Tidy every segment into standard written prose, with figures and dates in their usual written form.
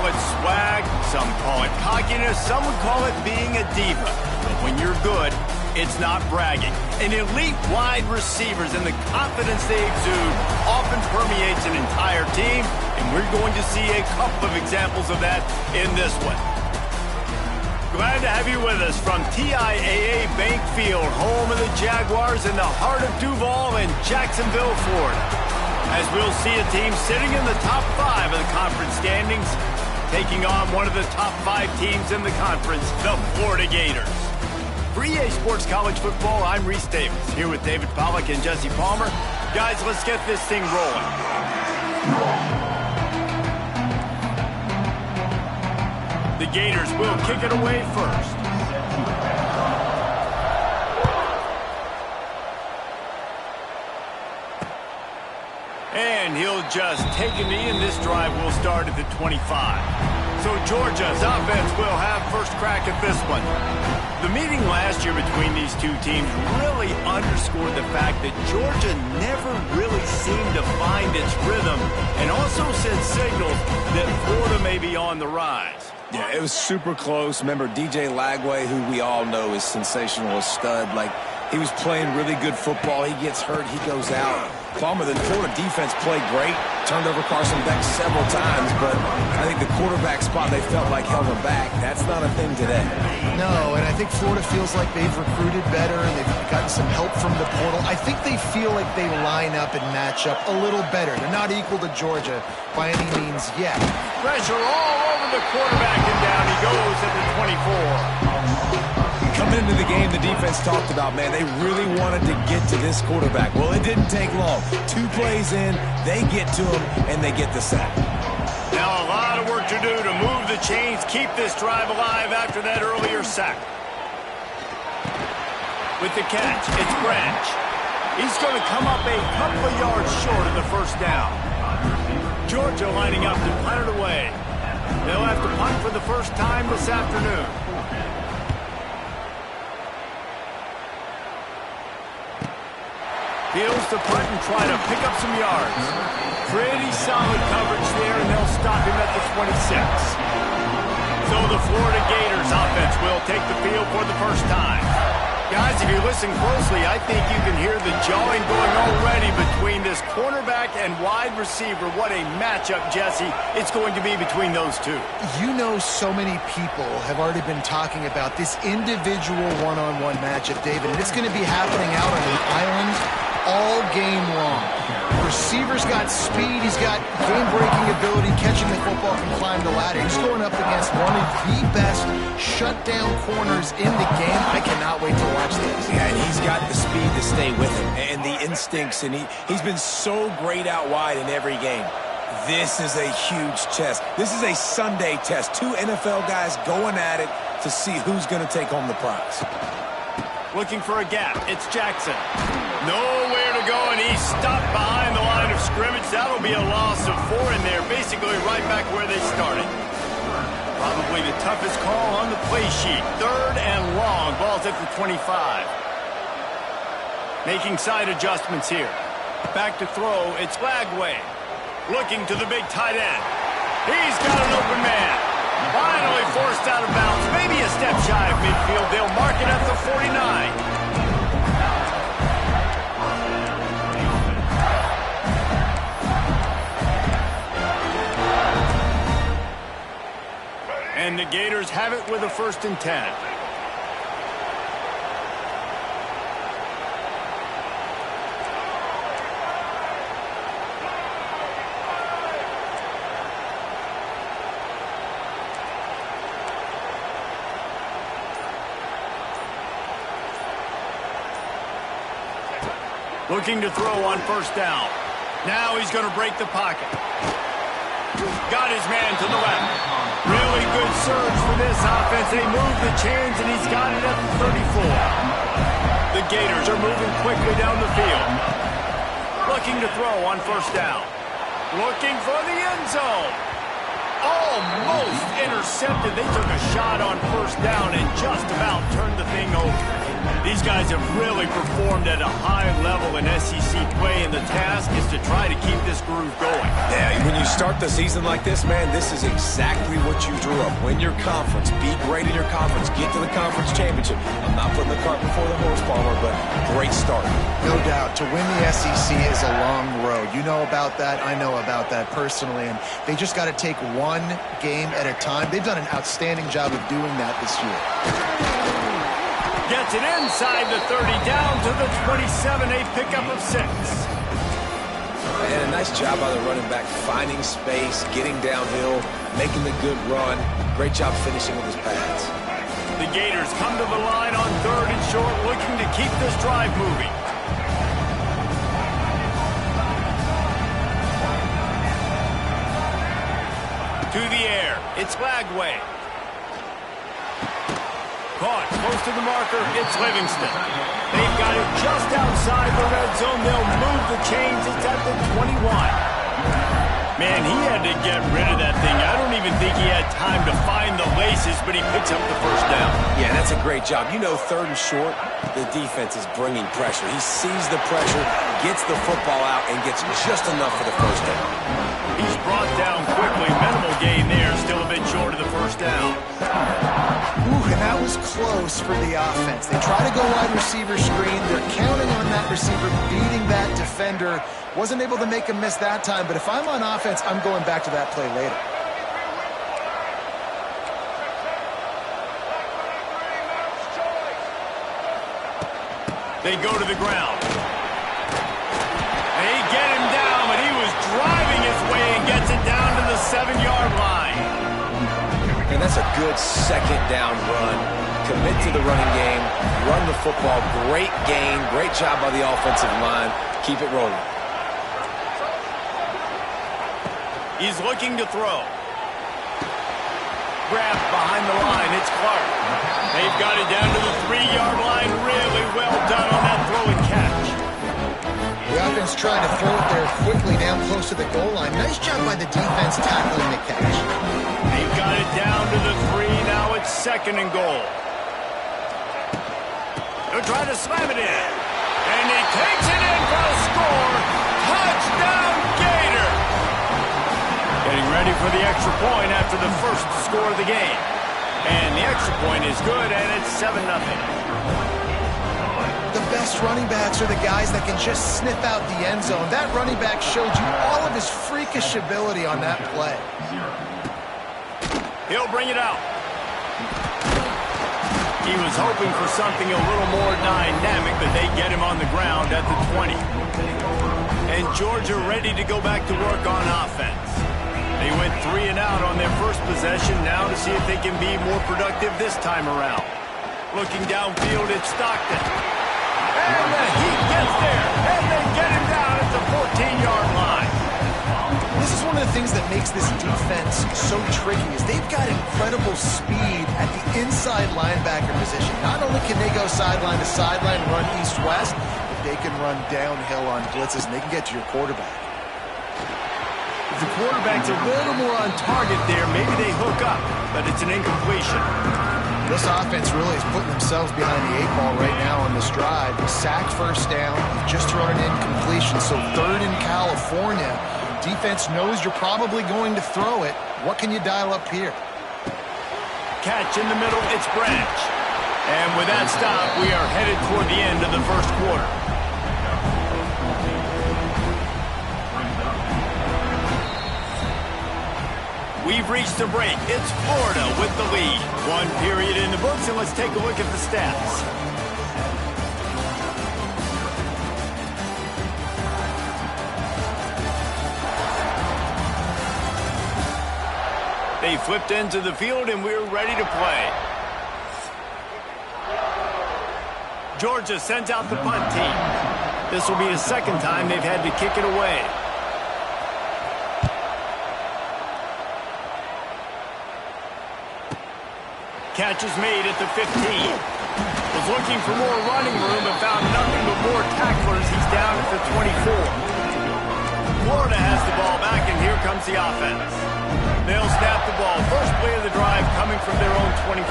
call it swag, some call it cockiness, some would call it being a diva. But when you're good, it's not bragging. An elite wide receivers and the confidence they exude often permeates an entire team, and we're going to see a couple of examples of that in this one. Glad to have you with us from TIAA Bank Field, home of the Jaguars in the heart of Duval in Jacksonville, Florida. As we'll see a team sitting in the top 5 of the conference standings, taking on one of the top 5 teams in the conference, the Florida Gators. For EA Sports College Football, I'm Reese Davis, here with David Pollack and Jesse Palmer. Guys, let's get this thing rolling. The Gators will kick it away first. And he'll just take a knee, and this drive will start at the 25. So Georgia's offense will have first crack at this one. The meeting last year between these two teams really underscored the fact that Georgia never really seemed to find its rhythm, and also sent signals that Florida may be on the rise. Yeah, it was super close. Remember, DJ Lagway, who we all know is sensational, a stud. Like, he was playing really good football. He gets hurt, he goes out. Palmer, the Florida defense played great, turned over Carson Beck several times, but I think the quarterback spot they felt like held them back. That's not a thing today. No, and I think Florida feels like they've recruited better and they've gotten some help from the portal. I think they feel like they line up and match up a little better. They're not equal to Georgia by any means yet. Pressure all over the quarterback, and down he goes at the 24. Coming into the game, the defense talked about, man, they really wanted to get to this quarterback. Well, it didn't take long. 2 plays in, they get to him, and they get the sack. Now a lot of work to do to move the chains, keep this drive alive after that earlier sack. With the catch, it's Branch. He's going to come up a couple of yards short of the first down. Georgia lining up to punt it away. They'll have to punt for the first time this afternoon. Fields to punt and try to pick up some yards. Pretty solid coverage there, and they'll stop him at the 26. So the Florida Gators offense will take the field for the first time. Guys, if you listen closely, I think you can hear the jawing going already between this cornerback and wide receiver. What a matchup, Jesse, it's going to be between those two. You know, so many people have already been talking about this individual one-on-one matchup, David, and it's going to be happening out on the island all game long. Receiver's got speed, he's got game-breaking ability, catching the football, can climb the ladder. He's going up against one of the best shutdown corners in the game. I cannot wait to watch this. Yeah, and he's got the speed to stay with him and the instincts, and he's been so great out wide in every game. This is a huge test. This is a Sunday test. 2 NFL guys going at it to see who's going to take home the prize. Looking for a gap, it's Jackson. Nowhere to go, and he's stopped behind the line of scrimmage. That'll be a loss of 4 in there, basically right back where they started. Probably the toughest call on the play sheet. 3rd and long, ball's at the 25. Making side adjustments here. Back to throw, it's Lagway. Looking to the big tight end. He's got an open man. Finally forced out of bounds, maybe a step shy of midfield. They'll mark it at the 49. And the Gators have it with a 1st and 10. Looking to throw on 1st down. Now he's going to break the pocket. Got his man to the left. Really good surge for this offense. They move the chains, and he's got it at the 34. The Gators are moving quickly down the field. Looking to throw on 1st down. Looking for the end zone. Almost intercepted. They took a shot on 1st down and just about turned the thing over. These guys have really performed at a high level in SEC play, and the task is to try to keep this groove going. Yeah, when you start the season like this, man, this is exactly what you drew up. Win your conference, be great in your conference, get to the conference championship. I'm not putting the cart before the horse, Palmer, but great start. No doubt. To win the SEC is a long road. You know about that. I know about that personally, and they just got to take one game at a time. They've done an outstanding job of doing that this year. Gets it inside the 30, down to the 27, a pickup of 6. And a nice job by the running back, finding space, getting downhill, making the good run. Great job finishing with his pads. The Gators come to the line on 3rd and short, looking to keep this drive moving. To the air, it's Lagway. Caught close to the marker, it's Livingston. They've got it just outside the red zone. They'll move the chains. It's at the 21. Man, he had to get rid of that thing. I don't even think he had time to find the laces, but he picks up the first down. Yeah, that's a great job. You know, 3rd and short, the defense is bringing pressure. He sees the pressure, gets the football out, and gets just enough for the first down. He's brought down quickly. Minimal gain there, still a bit short of the first down. Ooh, and that was close for the offense. They try to go wide receiver screen. They're counting on that receiver beating that defender. Wasn't able to make him miss that time, but if I'm on offense, I'm going back to that play later. They go to the ground. They get him down, but he was driving his way and gets it down to the 7-yard line. And that's a good second down run. Commit to the running game, run the football, great gain, great job by the offensive line. Keep it rolling. He's looking to throw. Grabbed behind the line, it's Clark. They've got it down to the 3-yard line. Really well done on that throw and catch. The offense trying to throw it there quickly down close to the goal line. Nice job by the defense tackling the catch. They've got it down to the 3. Now it's 2nd and goal. They'll try to slam it in. And he takes it in for a score. Touchdown, Gator. Getting ready for the extra point after the first score of the game. And the extra point is good, and it's 7-0. The best running backs are the guys that can just sniff out the end zone. That running back showed you all of his freakish ability on that play. He'll bring it out. He was hoping for something a little more dynamic, but they get him on the ground at the 20. And Georgia ready to go back to work on offense. They went 3 and out on their first possession, now to see if they can be more productive this time around. Looking downfield, it's Stockton. And the Heat gets there, and they get him down at the 14-yard line. This is one of the things that makes this defense so tricky is they've got incredible speed at the inside linebacker position. Not only can they go sideline to sideline, run east-west, but they can run downhill on blitzes, and they can get to your quarterback. If the quarterback's a little more on target there, maybe they hook up, but it's an incompletion. This offense really is putting themselves behind the 8 ball right now on this drive. Sack first down, just thrown an incompletion, so 3rd in California. Defense knows you're probably going to throw it. What can you dial up here? Catch in the middle, it's Branch. And with that stop, we are headed toward the end of the first quarter. We've reached a break. It's Florida with the lead. 1 period in the books, and let's take a look at the stats. They flipped into the field, and we're ready to play. Georgia sends out the punt team. This will be the 2nd time they've had to kick it away. Catch is made at the 15. Was looking for more running room but found nothing but more tacklers. He's down at the 24. Florida has the ball back, and here comes the offense. They'll snap the ball. First play of the drive coming from their own 24.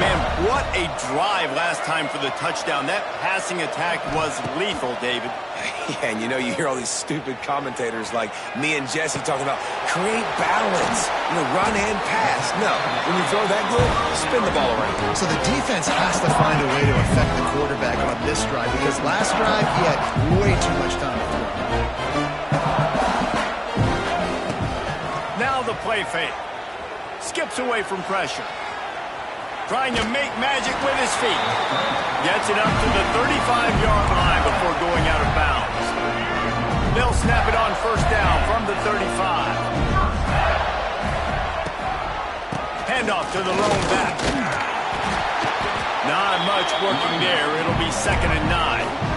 Man, what a drive last time for the touchdown. That passing attack was lethal, David. Yeah, and you know, you hear all these stupid commentators like me and Jesse talking about create balance, run and pass. No, when you throw that good, spin the ball around. So the defense has to find a way to affect the quarterback on this drive because last drive he had way too much time to throw. Now the play fake. Skips away from pressure. Trying to make magic with his feet. Gets it up to the 35-yard line before going out of bounds. They'll snap it on first down from the 35. Handoff to the lone back. Not much working there. It'll be 2nd and 9.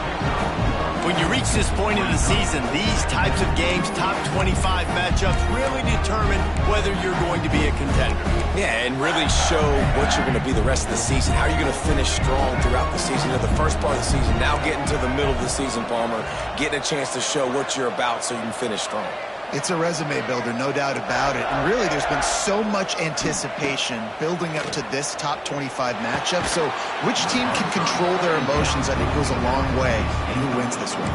When you reach this point in the season, these types of games, top 25 matchups, really determine whether you're going to be a contender. Yeah, and really show what you're going to be the rest of the season. How are you going to finish strong throughout the season? The first part of the season, now getting to the middle of the season, Palmer, getting a chance to show what you're about so you can finish strong. It's a resume builder, no doubt about it. And really, there's been so much anticipation building up to this top 25 matchup. So which team can control their emotions, I think, goes a long way in who wins this one.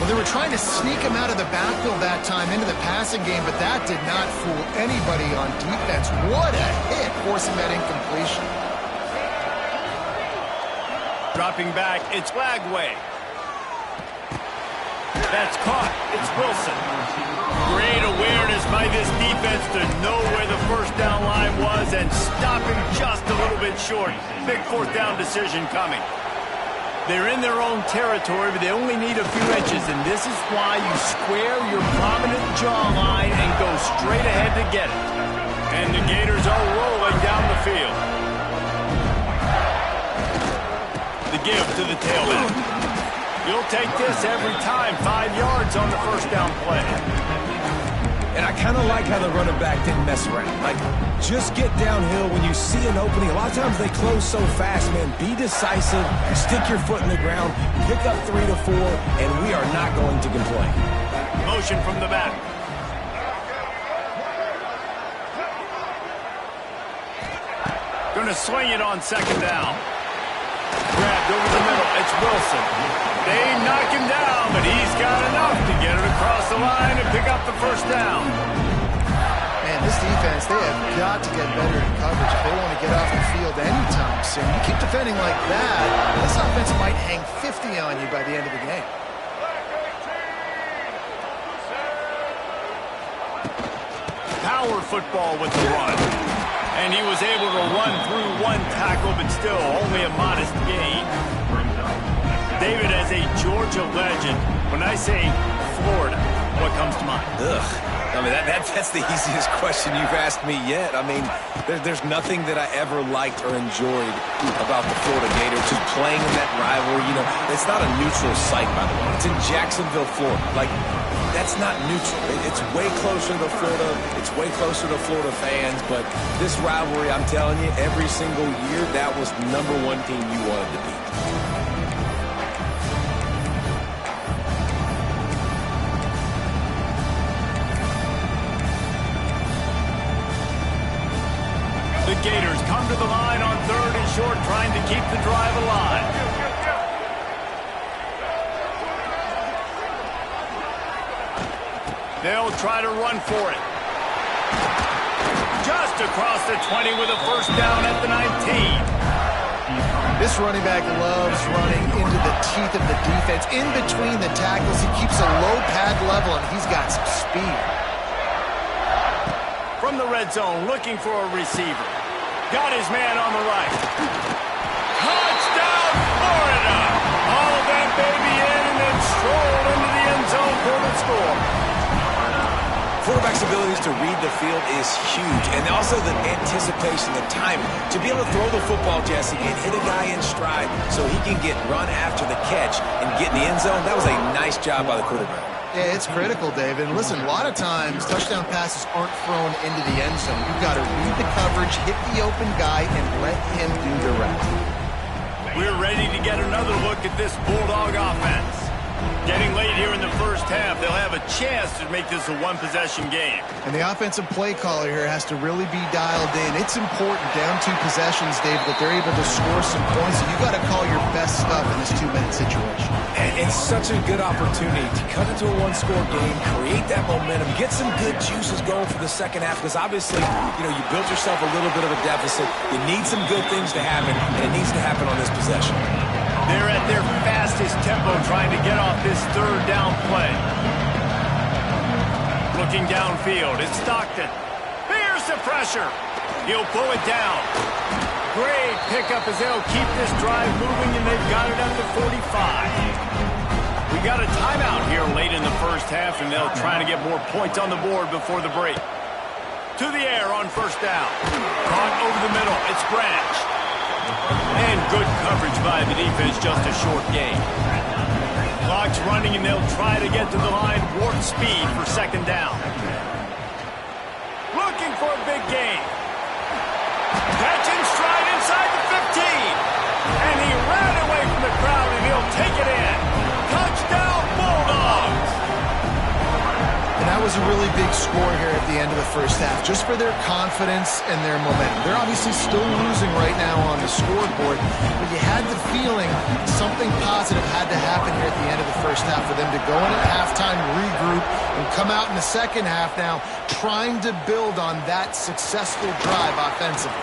Well, they were trying to sneak him out of the backfield that time into the passing game, but that did not fool anybody on defense. What a hit, forcing that incompletion. Dropping back, it's Lagway. That's caught. It's Wilson. Great awareness by this defense to know where the first down line was and stopping just a little bit short. Big 4th down decision coming. They're in their own territory, but they only need a few inches, and this is why you square your prominent jawline and go straight ahead to get it. And the Gators are rolling down the field. The give to the tailback. You'll take this every time. 5 yards on the first down play. And I kind of like how the running back didn't mess around. Like, just get downhill when you see an opening. A lot of times they close so fast, man. Be decisive, stick your foot in the ground, pick up 3 to 4, and we are not going to complain. Motion from the back. Going to swing it on 2nd down. Grabbed over the middle. It's Wilson. They knock him down, but he's got enough to get it across the line and pick up the first down. Man, this defense, they have got to get better in coverage if they want to get off the field anytime soon. You keep defending like that, this offense might hang 50 on you by the end of the game. Power football with the run. And he was able to run through 1 tackle, but still only a modest gain. David, as a Georgia legend, when I say Florida, what comes to mind? Ugh. I mean, that's the easiest question you've asked me yet. I mean, there's nothing that I ever liked or enjoyed about the Florida Gators. Just playing in that rivalry, it's not a neutral site, by the way. It's in Jacksonville, Florida. Like, that's not neutral. It's way closer to Florida. It's way closer to Florida fans. But this rivalry, I'm telling you, every single year, that was the #1 team you wanted to beat. The Gators come to the line on 3rd and short, trying to keep the drive alive. They'll try to run for it. Just across the 20 with a first down at the 19. This running back loves running into the teeth of the defense. In between the tackles, he keeps a low pad level, and he's got some speed. From the red zone, looking for a receiver. Got his man on the right. Touchdown, Florida! All that baby in and then stroll into the end zone for the score. Quarterback's abilities to read the field is huge, and also the anticipation, the timing. To be able to throw the football, Jesse, and hit a guy in stride so he can get run after the catch and get in the end zone, that was a nice job by the quarterback. Yeah, it's critical, David. And listen, a lot of times touchdown passes aren't thrown into the end zone. You've got to read the coverage, hit the open guy, and let him do the rest. We're ready to get another look at this Bulldog offense. Getting late here in the first half, they'll have a chance to make this a one-possession game. And the offensive play caller here has to really be dialed in. It's important down 2 possessions, David, that they're able to score some points. And you got to call your best stuff in this 2-minute situation. And it's such a good opportunity to cut into a one-score game, create that momentum, get some good juices going for the second half, because obviously, you built yourself a little bit of a deficit. You need some good things to happen, and it needs to happen on this possession. They're at their fastest tempo trying to get off this third down play. Looking downfield, it's Stockton. Here's the pressure. He'll pull it down. Great pickup as they'll keep this drive moving, and they've got it at the 45. We got a timeout here late in the first half, and they'll try to get more points on the board before the break. To the air on first down. Caught over the middle. It's Branch. And good coverage by the defense, just a short gain. Clock's running, and they'll try to get to the line warp speed for second down. Looking for a big gain. Catch in stride inside the 15. And he ran away from the crowd, and he'll take it in. Touchdown, Bulldogs! And that was a really big score here at the end of the first half, just for their confidence and their momentum. They're obviously still losing right now on the scoreboard, but you had the feeling something positive had to happen here at the end of the first half for them to go in at halftime, regroup, and come out in the second half now trying to build on that successful drive offensively.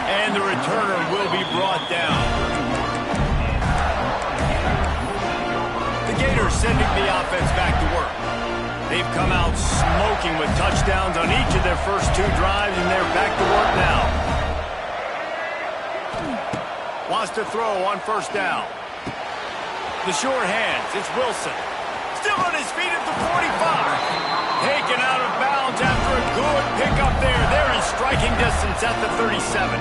And the returner will be brought down. The Gators sending the offense back to work. They've come out smoking with touchdowns on each of their first 2 drives, and they're back to work now. Wants to throw on first down. The short hands, it's Wilson. Still on his feet at the 45. Taken out of bounds after a good pickup there. They're in striking distance at the 37.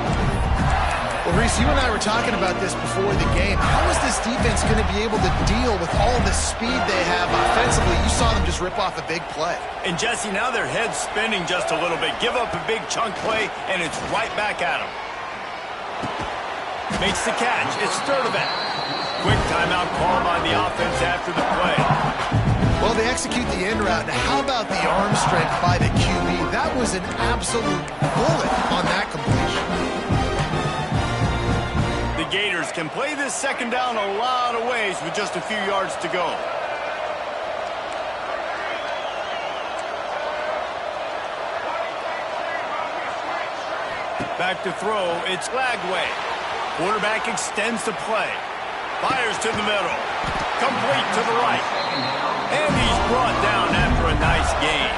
Well, Reese, you and I were talking about this before the game. How is this defense going to be able to deal with all the speed they have offensively? You saw them just rip off a big play. And, Jesse, now their head's spinning just a little bit. Give up a big chunk play, and it's right back at them. Makes the catch. It's Sturdivant. Quick timeout call by the offense after the play. Well, they execute the end route. Now, how about the arm strength by the QB? That was an absolute bullet on that completion. The Gators can play this second down a lot of ways with just a few yards to go. Back to throw, it's Lagway. Quarterback extends the play. Fires to the middle. Complete to the right. And he's brought down after a nice gain.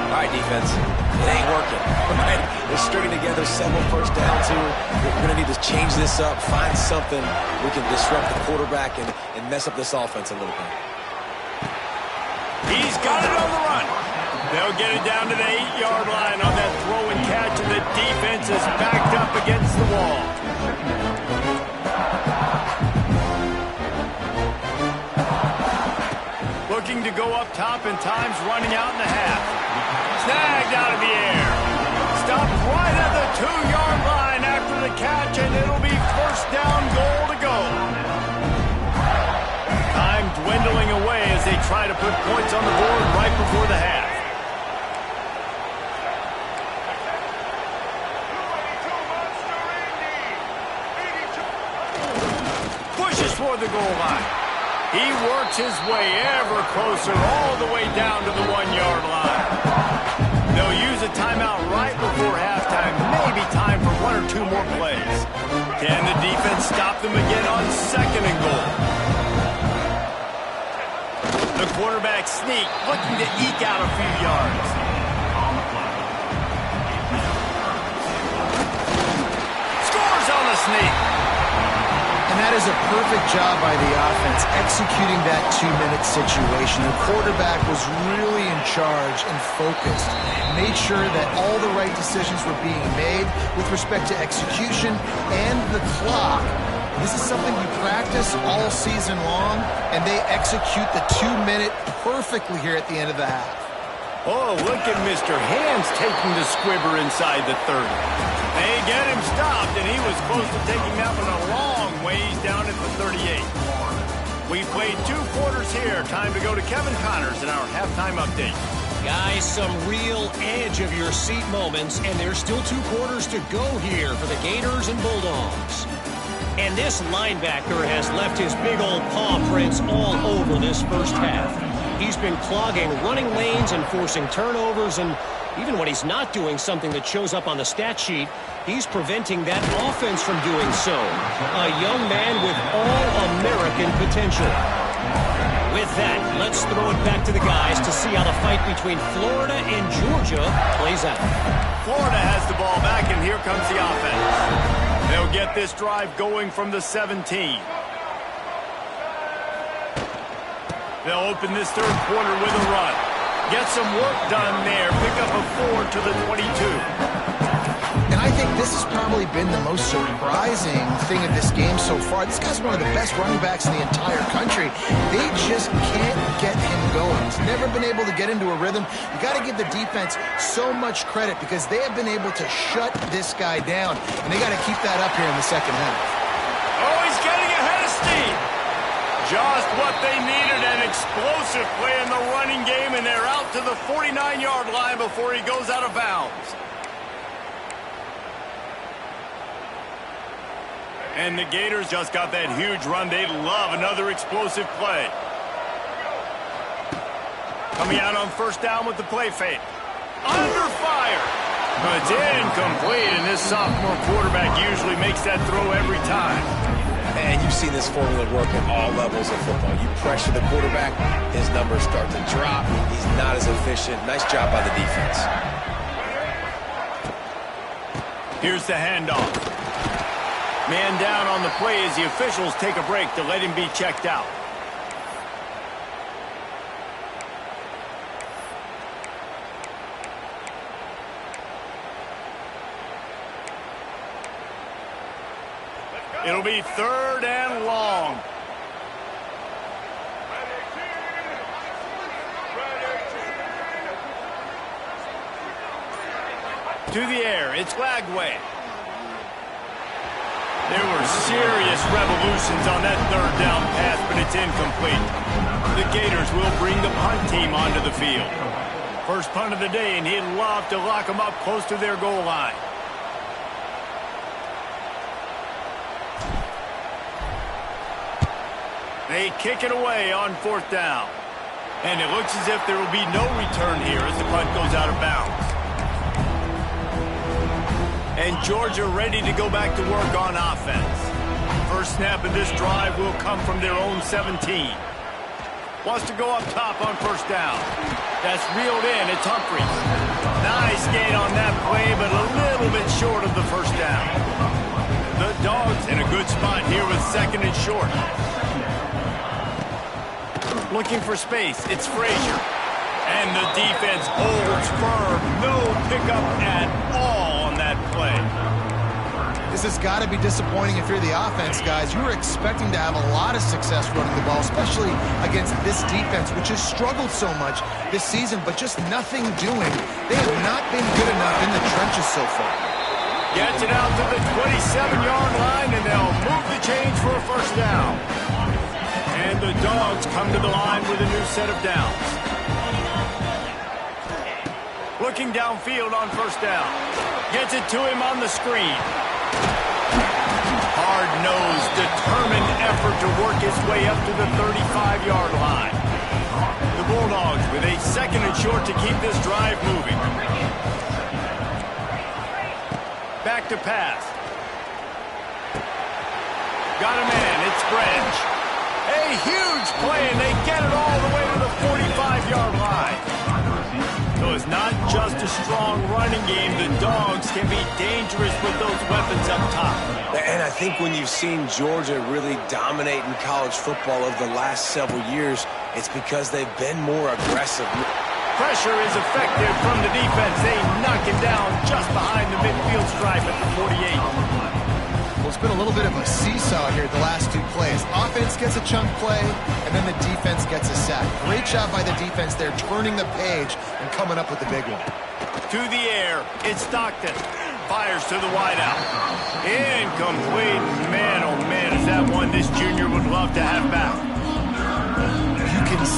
All right, defense. It ain't working. Right? They're stringing together several first downs here. We're going to need to change this up, find something we can disrupt the quarterback and mess up this offense a little bit. He's got it on the run. They'll get it down to the 8-yard line on that throw and catch, and the defense is backed up against the wall. Looking to go up top, and time's running out in the half. Snagged out of the air. Stopped right at the 2-yard line after the catch, and it'll be first down, goal to go. Time dwindling away as they try to put points on the board right before the half. Pushes toward the goal line. He works his way ever closer all the way down to the 1-yard line. They'll use a timeout right before halftime. Maybe time for 1 or 2 more plays. Can the defense stop them again on second and goal? The quarterback sneak, looking to eke out a few yards. Scores on the sneak. And that is a perfect job by the offense, executing that 2-minute situation. The quarterback was really in charge and focused, made sure that all the right decisions were being made with respect to execution and the clock. This is something you practice all season long, and they execute the 2-minute perfectly here at the end of the half. Oh, look at Mr. Hands taking the squibber inside the 30. They get him stopped, and he was close to taking that one a long ways down at the 38. We played 2 quarters here. Time to go to Kevin Connors in our halftime update. Guys, some real edge-of-your-seat moments, and there's still 2 quarters to go here for the Gators and Bulldogs. And this linebacker has left his big old paw prints all over this first half. He's been clogging running lanes and forcing turnovers, and even when he's not doing something that shows up on the stat sheet, he's preventing that offense from doing so. A young man with all-American potential. With that, let's throw it back to the guys to see how the fight between Florida and Georgia plays out. Florida has the ball back, and here comes the offense. They'll get this drive going from the 17. They'll open this 3rd quarter with a run. Get some work done there. Pick up a 4 to the 22. And I think this has probably been the most surprising thing of this game so far. This guy's one of the best running backs in the entire country. They just can't get him going. He's never been able to get into a rhythm. You got to give the defense so much credit because they have been able to shut this guy down. And they got to keep that up here in the second half. Oh, he's getting ahead of steam. Just what they needed, an explosive play in the running game, and they're out to the 49-yard line before he goes out of bounds. And the Gators just got that huge run. They love another explosive play. Coming out on 1st down with the play fake. Under fire. But it's incomplete, and this sophomore quarterback usually makes that throw every time. And you've seen this formula work at all levels of football. You pressure the quarterback, his numbers start to drop. He's not as efficient. Nice job by the defense. Here's the handoff. Man down on the play as the officials take a break to let him be checked out. It'll be 3rd and long. To the air, it's Lagway. There were serious revolutions on that 3rd down pass, but it's incomplete. The Gators will bring the punt team onto the field. First punt of the day, and he'd love to lock them up close to their goal line. They kick it away on 4th down. And it looks as if there will be no return here as the punt goes out of bounds. And Georgia ready to go back to work on offense. First snap of this drive will come from their own 17. Wants to go up top on 1st down. That's reeled in. It's Humphries. Nice gain on that play, but a little bit short of the 1st down. The Dogs in a good spot here with 2nd and short. Looking for space. It's Frazier. And the defense holds firm. No pickup at all on that play. This has got to be disappointing if you're the offense, guys. You were expecting to have a lot of success running the ball, especially against this defense, which has struggled so much this season, but just nothing doing. They have not been good enough in the trenches so far. Gets it out to the 27-yard line, and they'll move the chains for a 1st down. And the Dogs come to the line with a new set of downs. Looking downfield on 1st down. Gets it to him on the screen. Hard-nosed, determined effort to work his way up to the 35-yard line. The Bulldogs with a 2nd and short to keep this drive moving. Back to pass. Got a man. It's French. A huge play, and they get it all the way to the 45-yard line. So it's not just a strong running game. The Dogs can be dangerous with those weapons up top. And I think when you've seen Georgia really dominate in college football over the last several years, it's because they've been more aggressive. Pressure is effective from the defense. They knock him down just behind the midfield stripe at the 48. Well, it's been a little bit of a seesaw here the last 2 plays. Offense gets a chunk play, and then the defense gets a sack. Great job by the defense there, turning the page and coming up with the big one. To the air, it's Stockton. Fires to the wideout. Incomplete. Man, oh man, is that one this junior would love to have back.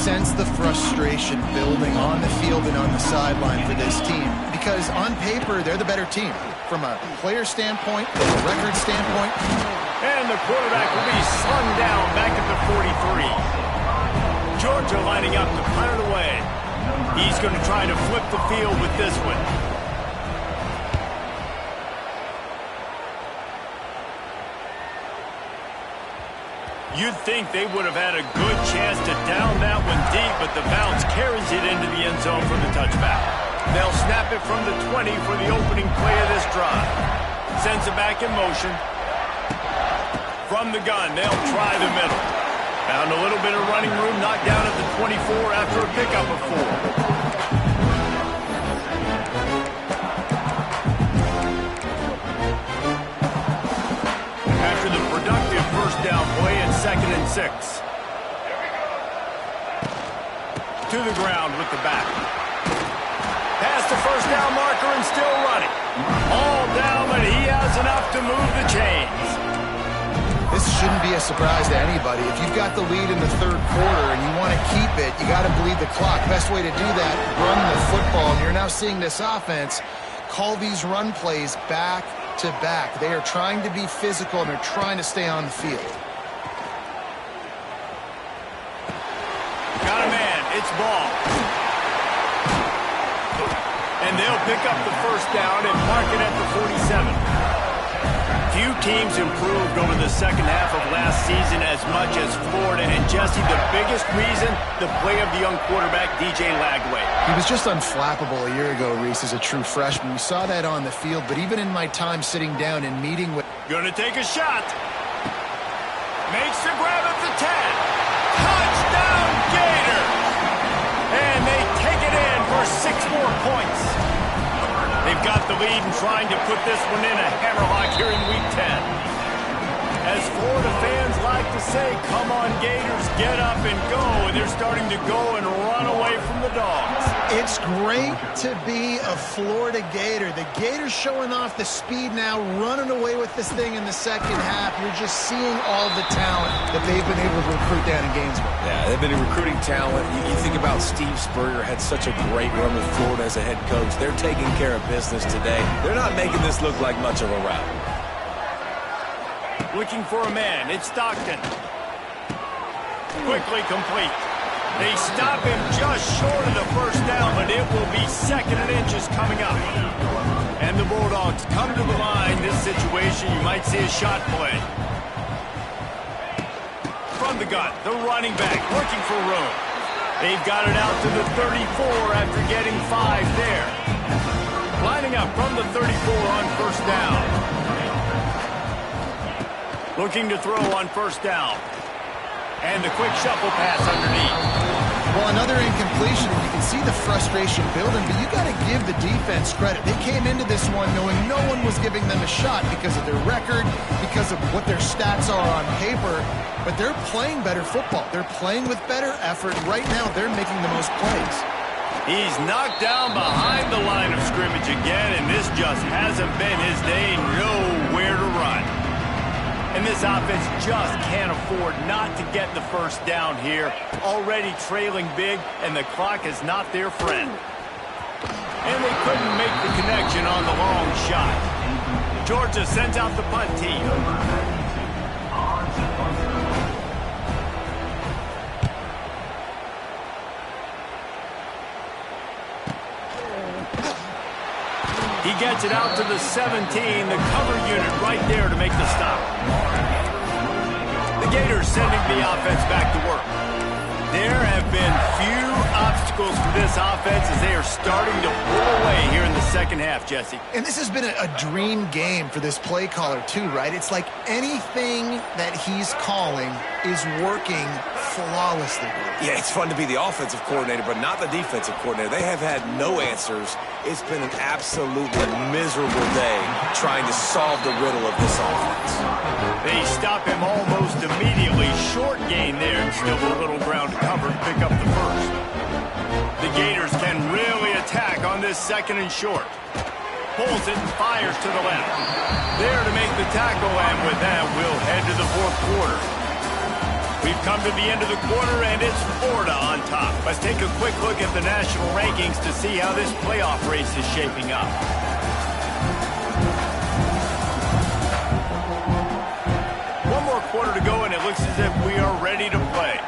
sense the frustration building on the field and on the sideline for this team because on paper, they're the better team. From a player standpoint, from a record standpoint. And the quarterback will be slung down back at the 43. Georgia lining up to punt it away. He's going to try to flip the field with this one. You'd think they would have had a good chance to down that one deep, but the bounce carries it into the end zone for the touchback. They'll snap it from the 20 for the opening play of this drive. Sends it back in motion. From the gun, they'll try the middle. Found a little bit of running room, knocked down at the 24 after a pickup of 4. Productive first down play at 2nd and 6. To the ground with the back. Past the first down marker and still running. All down, but he has enough to move the chains. This shouldn't be a surprise to anybody. If you've got the lead in the third quarter and you want to keep it, you got to bleed the clock. Best way to do that, run the football. And you're now seeing this offense call these run plays back to back. They are trying to be physical and they're trying to stay on the field. Got a man. It's ball. And they'll pick up the first down and mark it at the 47. Few teams improved over the second half of last season as much as Florida. And Jesse, the biggest reason, the play of the young quarterback, DJ Lagway. He was just unflappable a year ago, Reese, as a true freshman. We saw that on the field, but even in my time sitting down and meeting with... Gonna take a shot. Makes the grab at the 10. Touchdown, Gators! And they take it in for 6 more points. They've got the lead and trying to put this one in a hammerlock here in Week 10. As Florida fans like to say, come on, Gators, get up and go. And they're starting to go and run away from the Dogs. It's great to be a Florida Gator. The Gators showing off the speed now, running away with this thing in the second half. You're just seeing all the talent that they've been able to recruit down in Gainesville. Yeah, they've been recruiting talent. You think about Steve Spurrier had such a great run with Florida as a head coach. They're taking care of business today. They're not making this look like much of a rout. Looking for a man. It's Stockton. Quickly complete. They stop him just short of the first down, but it will be 2nd and inches coming up. And the Bulldogs come to the line. This situation, you might see a shot play. From the gun, the running back looking for room. They've got it out to the 34 after getting 5 there. Lining up from the 34 on first down. Looking to throw on first down. And the quick shuffle pass underneath. Well, another incompletion, and you can see the frustration building, but you got to give the defense credit. They came into this one knowing no one was giving them a shot because of their record, because of what their stats are on paper, but they're playing better football. They're playing with better effort. Right now, they're making the most plays. He's knocked down behind the line of scrimmage again, and this just hasn't been his day. Nowhere to run. And this offense just can't afford not to get the first down here. Already trailing big, and the clock is not their friend. And they couldn't make the connection on the long shot. Georgia sends out the punt team. He gets it out to the 17, the cover unit right there to make the stop. The Gators sending the offense back to work. There have been few obstacles for this offense as they are starting to pull away here in the second half, Jesse. And this has been a dream game for this play caller too, right? It's like anything that he's calling is working flawlessly. Yeah, it's fun to be the offensive coordinator, but not the defensive coordinator. They have had no answers. It's been an absolutely miserable day trying to solve the riddle of this offense. They stop him almost immediately. Short gain there, and still a little ground to cover to pick up the first. The Gators can really attack on this 2nd and short. Pulls it and fires to the left. There to make the tackle, and with that, we'll head to the fourth quarter. We've come to the end of the quarter, and it's Florida on top. Let's take a quick look at the national rankings to see how this playoff race is shaping up. One more quarter to go, and it looks as if we are ready to play.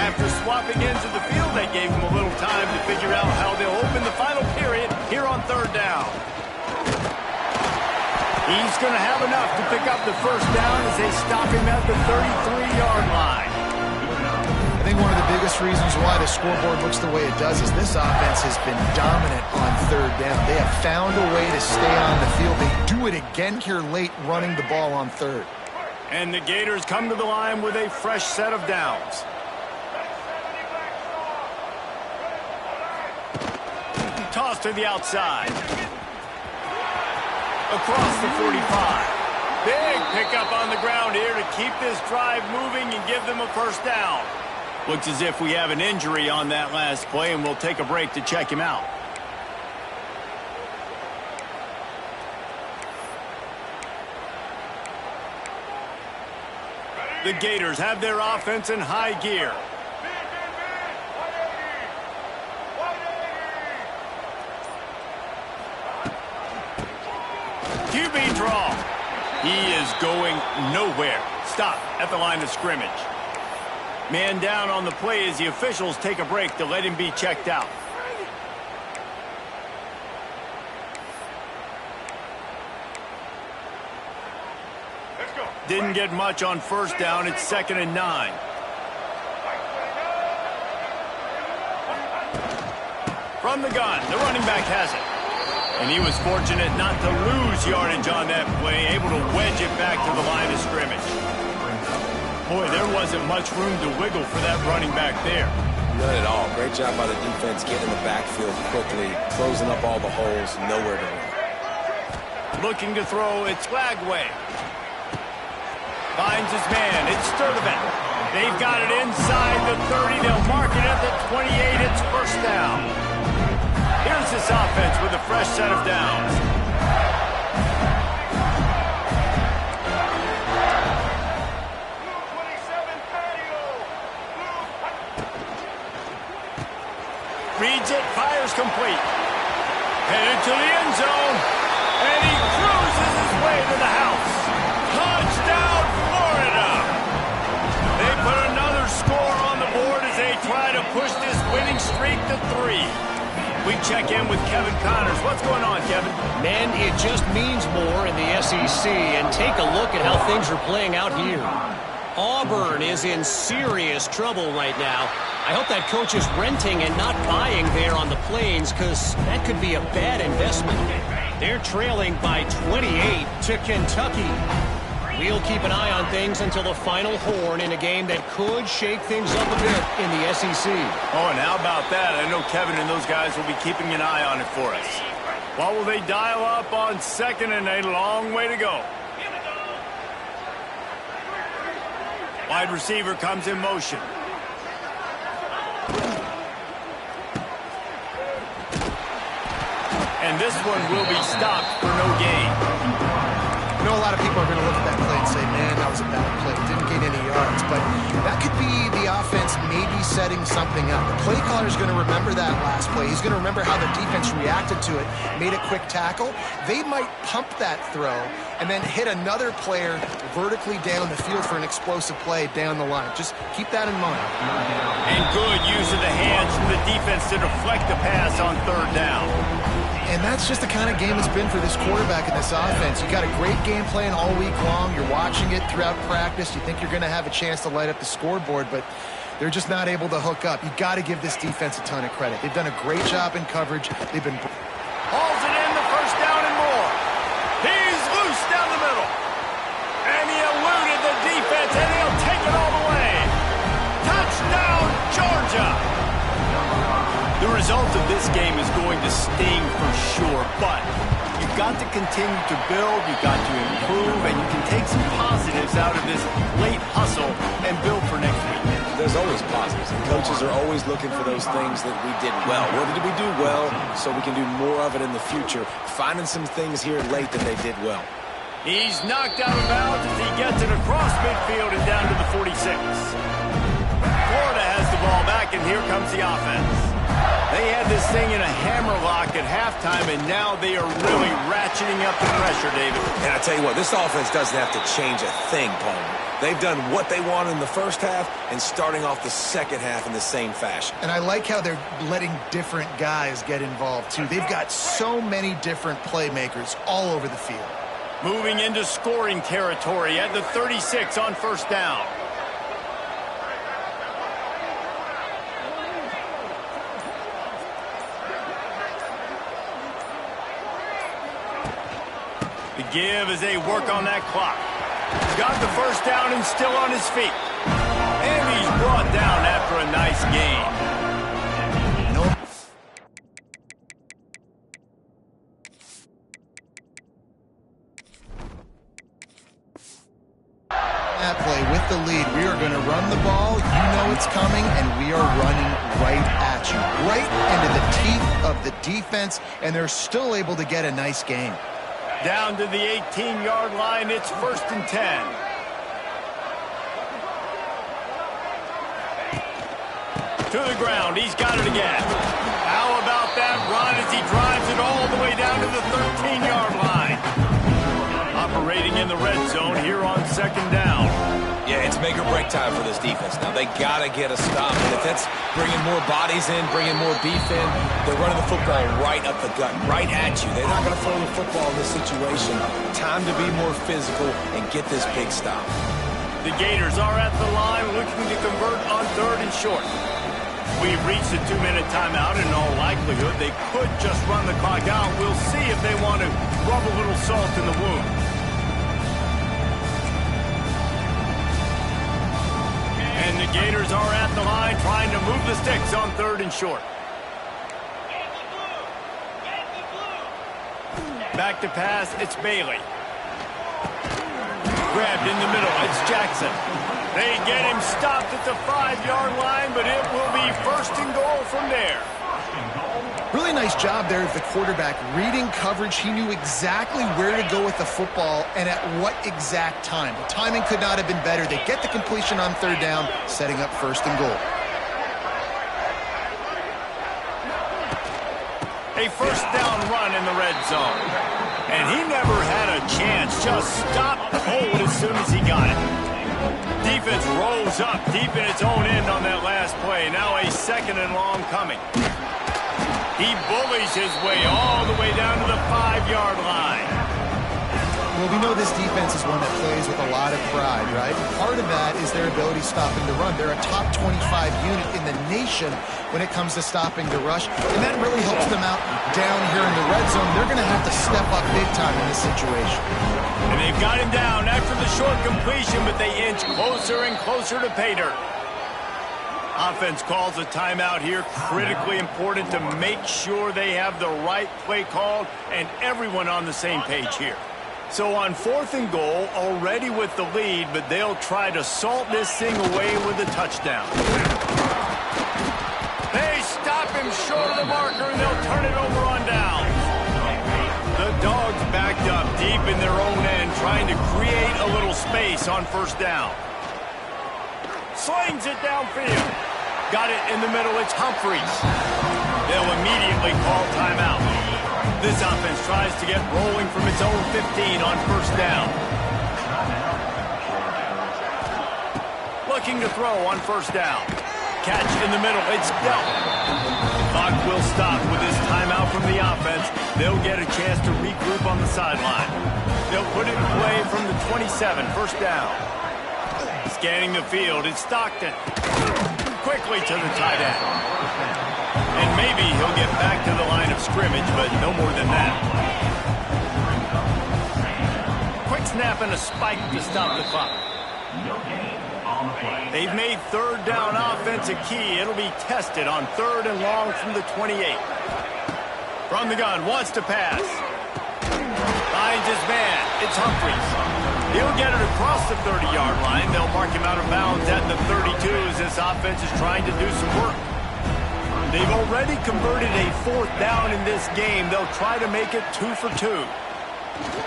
After swapping ends of the field, that gave them a little time to figure out how they'll open the final period here on third down. He's going to have enough to pick up the first down as they stop him at the 33-yard line. I think one of the biggest reasons why the scoreboard looks the way it does is this offense has been dominant on third down. They have found a way to stay on the field. They do it again here late, running the ball on third. And the Gators come to the line with a fresh set of downs. Toss to the outside. Across the 45. Big pickup on the ground here to keep this drive moving and give them a first down. Looks as if we have an injury on that last play, and we'll take a break to check him out. The Gators have their offense in high gear. QB draw. He is going nowhere. Stop at the line of scrimmage. Man down on the play as the officials take a break to let him be checked out. Didn't get much on first down. It's 2nd and 9. From the gun, the running back has it. And he was fortunate not to lose yardage on that play, able to wedge it back to the line of scrimmage. Boy, there wasn't much room to wiggle for that running back there. None at all. Great job by the defense getting in the backfield quickly, closing up all the holes, nowhere to run. Looking to throw, it's Lagway. Finds his man, it's Sturdivant. They've got it inside the 30. They'll mark it at the 28. It's first down. Here's this offense with a fresh set of downs. Reads it, fires complete. Headed to the end zone, and he cruises his way to the house. Touchdown, Florida! They put another score on the board as they try to push this winning streak to 3. We check in with Kevin Connors. What's going on, Kevin? Man, it just means more in the SEC, and take a look at how things are playing out here. Auburn is in serious trouble right now. I hope that coach is renting and not buying there on the Plains, because that could be a bad investment. They're trailing by 28 to Kentucky. We'll keep an eye on things until the final horn in a game that could shake things up a bit in the SEC. Oh, and how about that? I know Kevin and those guys will be keeping an eye on it for us. What will they dial up on 2nd and a long way to go? Wide receiver comes in motion. And this one will be stopped for no gain. I know a lot of people are going to look at that play and say, man, that was a bad play. It didn't gain any yards. But that could be the offense maybe setting something up. The play caller is going to remember that last play. He's going to remember how the defense reacted to it, made a quick tackle. They might pump that throw and then hit another player vertically down the field for an explosive play down the line. Just keep that in mind. And good use of the hands from the defense to deflect the pass on third down. And that's just the kind of game it's been for this quarterback and this offense. You got a great game plan all week long. You're watching it throughout practice. You think you're going to have a chance to light up the scoreboard, but they're just not able to hook up. You got to give this defense a ton of credit. They've done a great job in coverage. They've been... Hauls it in, the first down and more. He's loose down the middle. And he eluded the defense, and he'll take it all the way. Touchdown, Georgia. The result of this game is going to sting for sure, but you've got to continue to build, you've got to improve, and you can take some positives out of this late hustle and build for next week. There's there's always positives. And coaches are always looking for those things that we did well. What did we do well so we can do more of it in the future? Finding some things here late that they did well. He's knocked out of bounds as he gets it across midfield and down to the 46. Florida has the ball back, and here comes the offense. They had this thing in a hammerlock at halftime, and now they are really ratcheting up the pressure, David. And I tell you what, this offense doesn't have to change a thing, Palmer. They've done what they wanted in the first half and starting off the second half in the same fashion. And I like how they're letting different guys get involved, too. They've got so many different playmakers all over the field. Moving into scoring territory at the 36 on first down. The give as they work on that clock. He's got the first down and still on his feet. And he's brought down after a nice gain. That play with the lead, we are going to run the ball. You know it's coming, and we are running right at you. Right into the teeth of the defense, and they're still able to get a nice gain. Down to the 18-yard line, it's 1st and 10. To the ground, he's got it again. How about that run as he drives it all the way down to the 13-yard line? Operating in the red zone here on 2nd down. Yeah, it's make or break time for this defense. Now, they got to get a stop. And if that's bringing more bodies in, bringing more beef in, they're running the football right up the gut, right at you. They're not going to throw the football in this situation. Time to be more physical and get this big stop. The Gators are at the line looking to convert on 3rd and short. We've reached a 2-minute timeout. In all likelihood, they could just run the clock out. We'll see if they want to rub a little salt in the wound. And the Gators are at the line trying to move the sticks on 3rd and short. Back to pass, it's Bailey. Grabbed in the middle, it's Jackson. They get him stopped at the 5-yard line, but it will be 1st and goal from there. Really nice job there of the quarterback. Reading coverage, he knew exactly where to go with the football and at what exact time. The timing could not have been better. They get the completion on 3rd down, setting up 1st and goal. A 1st down run in the red zone. And he never had a chance, just stopped cold as soon as he got it. Defense rolls up deep in its own end on that last play. Now a 2nd and long coming. He bullies his way all the way down to the 5-yard line. Well, we know this defense is one that plays with a lot of pride, right? And part of that is their ability stopping the run. They're a top 25 unit in the nation when it comes to stopping the rush, and that really helps them out down here in the red zone. They're going to have to step up big time in this situation. And they've got him down after the short completion, but they inch closer and closer to pay dirt. Offense calls a timeout here. Critically important to make sure they have the right play called and everyone on the same page here. So on 4th and goal, already with the lead, but they'll try to salt this thing away with a touchdown. They stop him short of the marker, and they'll turn it over on down. The Dogs backed up deep in their own end, trying to create a little space on 1st down. Slings it downfield. Got it in the middle, it's Humphries. They'll immediately call timeout. This offense tries to get rolling from its own 15 on 1st down. Looking to throw on 1st down. Catch in the middle, it's dealt. The clock will stop with this timeout from the offense. They'll get a chance to regroup on the sideline. They'll put it in play from the 27, 1st down. Scanning the field, it's Stockton. Quickly to the tight end. And maybe he'll get back to the line of scrimmage, but no more than that. Quick snap and a spike to stop the clock. They've made 3rd down offense a key. It'll be tested on 3rd and long from the 28. From the gun, wants to pass. Finds his man. It's Humphries. He'll get it across the 30-yard line. They'll mark him out of bounds at the 32 as this offense is trying to do some work. They've already converted a 4th down in this game. They'll try to make it 2 for 2.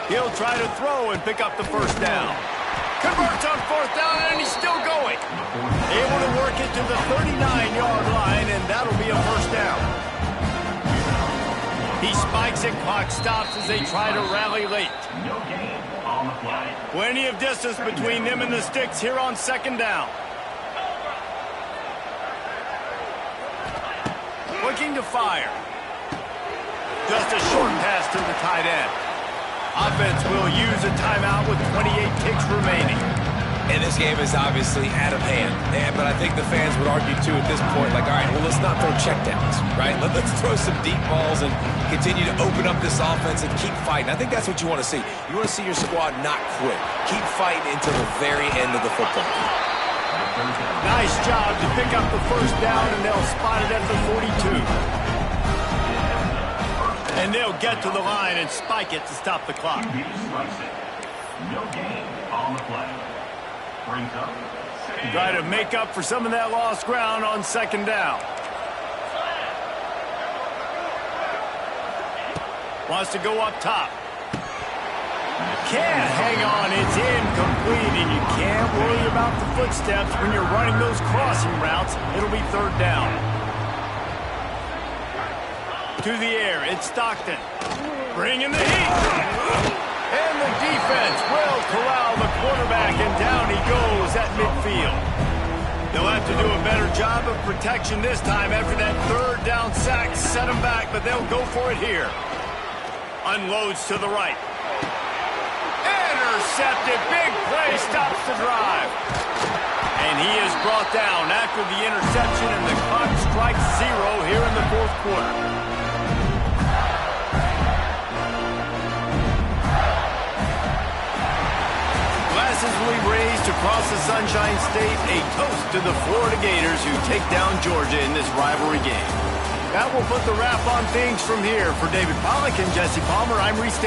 He'll try to throw and pick up the 1st down. Converts on 4th down, and he's still going. Able to work it to the 39-yard line, and that'll be a 1st down. He spikes it, clock stops as they try to rally late. No gain on the play. Plenty of distance between them and the sticks here on 2nd down. Looking to fire. Just a short pass to the tight end. Offense will use a timeout with 28 ticks remaining. And this game is obviously out of hand. But I think the fans would argue, too, at this point, like, all right, well, let's not throw checkdowns, right? Let's throw some deep balls and continue to open up this offense and keep fighting. I think that's what you want to see. You want to see your squad not quit. Keep fighting until the very end of the football game. Nice job to pick up the 1st down, and they'll spot it at the 42. And they'll get to the line and spike it to stop the clock. No gain on the play. Brings up. Try to make up for some of that lost ground on 2nd down. Wants to go up top. Can't hang on. It's incomplete, and you can't worry about the footsteps when you're running those crossing routes. It'll be 3rd down. To the air, it's Stockton. Bringing the heat. And the defense will corral the quarterback, and down he goes at midfield. They'll have to do a better job of protection this time after that 3rd down sack set him back, but they'll go for it here. Unloads to the right. Intercepted. Big play stops the drive. And he is brought down after the interception, and the clock strikes 0 here in the 4th quarter. Glasses will be raised across the Sunshine State, a toast to the Florida Gators who take down Georgia in this rivalry game. That will put the wrap on things from here. For David Pollack and Jesse Palmer, I'm Reese.